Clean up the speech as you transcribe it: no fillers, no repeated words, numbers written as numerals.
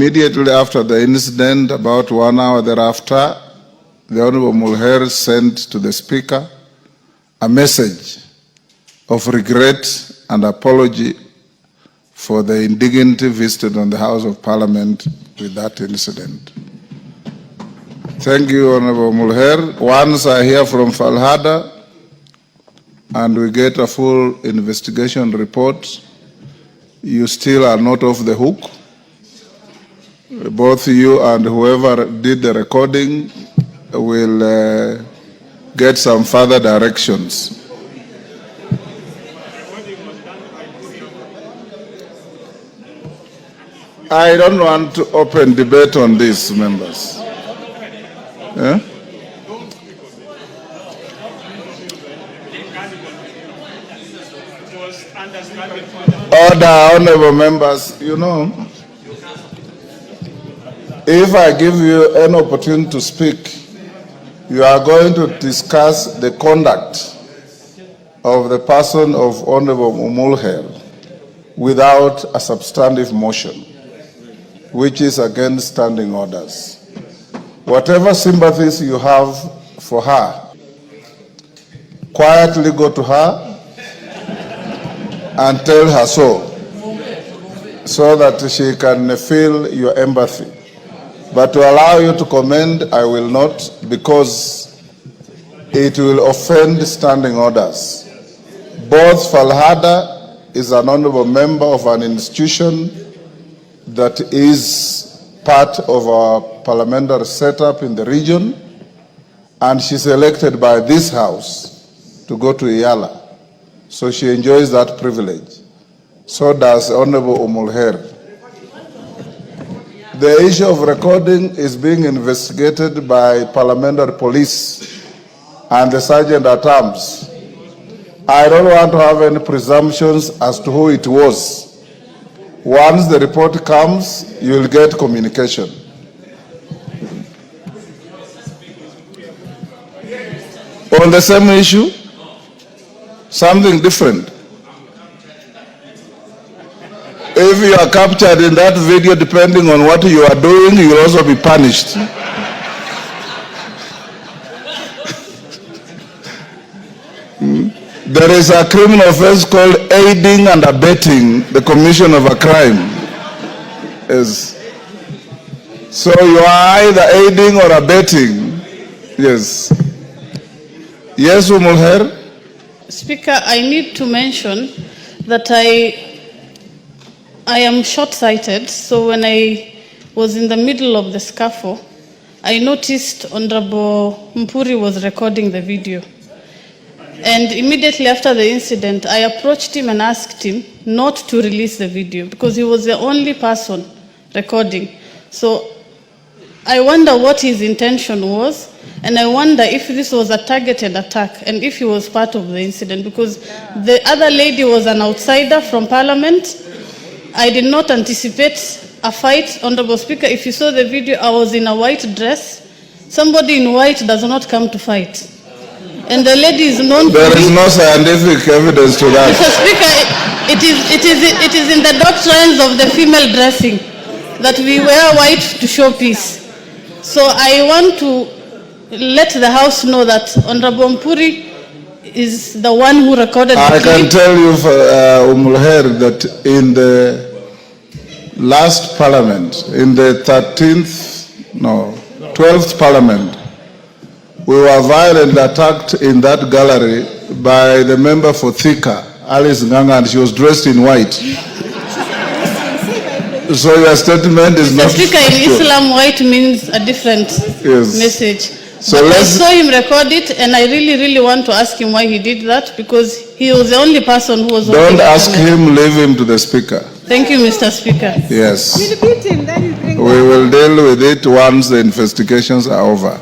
immediately after the incident, about 1 hour thereafter, the Honorable Umulkher sent to the Speaker a message of regret and apology for the indignity visited on the House of Parliament with that incident. Thank you, Honorable Umulkher. Once I hear from Falhada and we get a full investigation report, you still are not off the hook. Both you and whoever did the recording will get some further directions. I don't want to open debate on this, members. Yeah? Order, honorable members, you know, if I give you an opportunity to speak, you are going to discuss the conduct of the person of Honorable Umulkher without a substantive motion, which is against standing orders. Whatever sympathies you have for her, quietly go to her and tell her so that she can feel your empathy. But to allow you to comment, I will not, because it will offend standing orders. Both Falhada is an honorable member of an institution that is part of our parliamentary setup in the region, and she's elected by this House to go to EALA. So she enjoys that privilege. So does Honorable Umulkher. The issue of recording is being investigated by parliamentary police and the sergeant at arms. I don't want to have any presumptions as to who it was. Once the report comes, you will get communication. On the same issue, something different. If you are captured in that video, depending on what you are doing, you will also be punished. There is a criminal offense called aiding and abetting the commission of a crime. Yes. So you are either aiding or abetting. Yes. Yes, Umulkher? Speaker, I need to mention that I am short-sighted, so when I was in the middle of the scuffle, I noticed Honorable Mpuri was recording the video. And immediately after the incident, I approached him and asked him not to release the video because he was the only person recording. So I wonder what his intention was, and I wonder if this was a targeted attack and if he was part of the incident, because the other lady was an outsider from Parliament. I did not anticipate a fight, Honorable Speaker. If you saw the video, I was in a white dress. Somebody in white does not come to fight. And the lady is known to There is no scientific evidence to that. Mr. Speaker, it is in the doctrines of the female dressing that we wear white to show peace. So I want to let the House know that Honorable Mpuri is the one who recorded the clip. I can tell you, Umulkher, that in the last parliament, in the 12th parliament, we were violently attacked in that gallery by the member for Thika, Alice Nganga, and she was dressed in white. So your statement is not true. Speaker, in Islam, white means a different message. So I saw him record it, and I really want to ask him why he did that, because he was the only person who was... Don't ask him, leave him to the Speaker. Thank you, Mr. Speaker. Yes. We will deal with it once the investigations are over.